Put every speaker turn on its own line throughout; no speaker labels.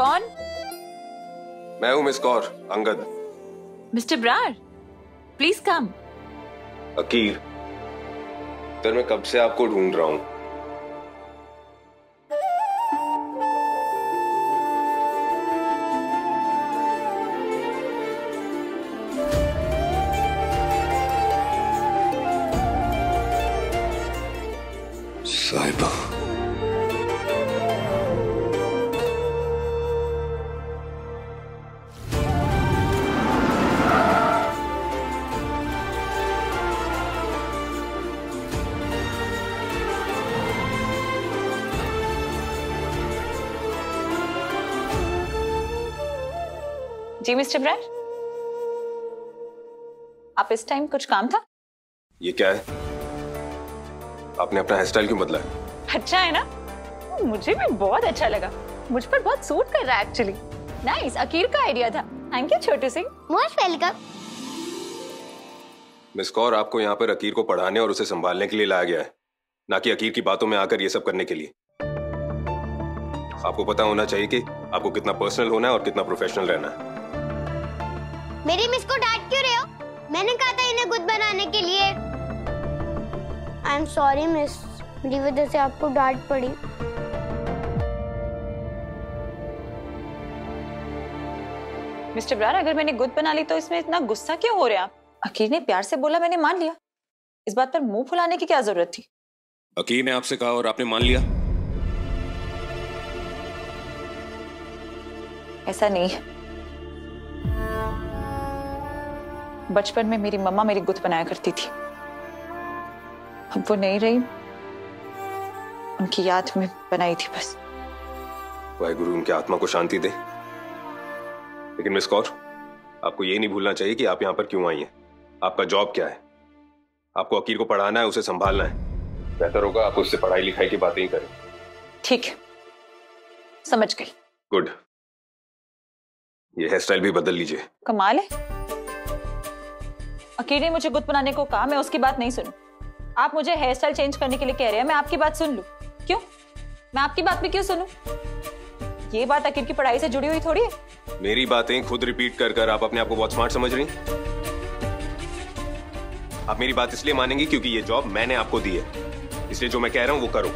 कौन?
मैं हूं miss Kaur, Angad.
Mister Brar, please come.
अकीर, सर मैं कब से आपको ढूंढ रहा हूं। साहिबा,
जी मिस्टर ब्रार, आप इस टाइम कुछ काम था?
ये क्या है? आपने अपना हेयर स्टाइल क्यों बदला है?
अच्छा है ना? मुझे भी बहुत अच्छा लगा। मुझ पर बहुत सूट कर रहा है एक्चुअली। नाइस, अकीर का आइडिया था। Thank you Chhotu Singh.
Most welcome.
Miss Kaur, आपको यहाँ पर अकीर को पढ़ाने और उसे संभालने के लिए लाया गया है, ना कि अकीर की बातों में आकर ये सब करने के लिए। आपको पता होना चाहिए कि आपको कितना पर्सनल होना है और कितना प्रोफेशनल रहना है।
मेरी मिस को डांट क्यों रहे हो? मैंने कहा था इन्हें गुड बनाने के लिए। आई एम सॉरी मिस, मेरी वजह से आपको डांट पड़ी।
मिस्टर ब्रार, अगर मैंने गुड बना ली तो इसमें इतना गुस्सा क्यों हो रहे हैं आप? अकीर ने प्यार से बोला, मैंने मान लिया। इस बात पर मुंह फुलाने की क्या जरूरत थी?
अकीर ने आपसे कहा और आपने मान लिया?
ऐसा नहीं है। बचपन में मेरी मम्मा मेरी गुद बनाया करती थी। अब वो नहीं रही, उनकी याद में बनाई थी बस।
वाहिगुरु उनकी आत्मा को शांति दे। लेकिन मिस कौर, आपको ये नहीं भूलना चाहिए कि आप यहाँ पर क्यों आई हैं। आपका जॉब क्या है? आपको अकीर को पढ़ाना है, उसे संभालना है। बेहतर होगा आप उससे पढ़ाई लिखाई की बातें ही करें।
ठीक है, समझ गई।
गुड। ये हेयर स्टाइल भी बदल लीजिए।
कमाल है, अकीर ने मुझे गुद बनाने को कहा, मैं उसकी बात नहीं सुनूं। आप मुझे हेयर स्टाइल चेंज करने के लिए कह रहे हैं, मैं आपकी बात सुन लूं? क्यों? मैं आपकी बात भी क्यों सुनूं? ये बात अकीर की पढ़ाई से जुड़ी हुई थोड़ी है।
मेरी बातें खुद रिपीट कर कर आप अपने आप को बहुत स्मार्ट समझ रही। आप मेरी बात इसलिए मानेंगी क्योंकि ये जॉब मैंने आपको दी है, इसलिए जो मैं कह रहा हूं वो करो।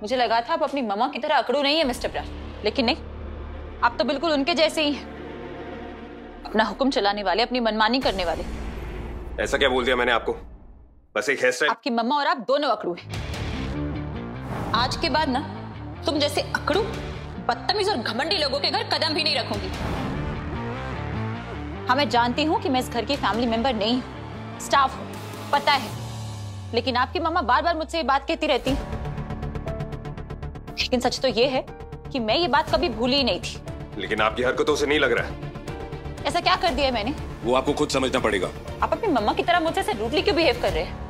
मुझे लगा था आप अपनी मम्मा की तरह अकड़ू नहीं है मिस्टर ब्रार, लेकिन नहीं, आप तो बिल्कुल उनके जैसे ही हैं। अपना हुक्म चलाने वाले, अपनी मनमानी करने वाले।
ऐसा क्या बोल दिया मैंने आपको? बस एक हेयर स्टाइल।
आपकी मम्मा और आप दोनों अकड़ू हैं। आज के बाद ना तुम जैसे अकड़ू, बदतमीज और घमंडी लोगों के घर कदम भी नहीं रखूंगी। हाँ, मैं जानती हूँ कि मैं इस घर की फैमिली मेंबर नहीं हूँ, स्टाफ हूँ, पता है। लेकिन आपकी मम्मा बार बार मुझसे ये बात कहती रहती। लेकिन सच तो ये है कि मैं ये बात कभी भूली ही नहीं थी।
लेकिन आपकी हरकतों से नहीं लग रहा है।
ऐसा क्या कर दिया है मैंने?
वो आपको खुद समझना पड़ेगा।
आप अपनी मम्मा की तरह मुझसे रूडली क्यों बिहेव कर रहे हैं?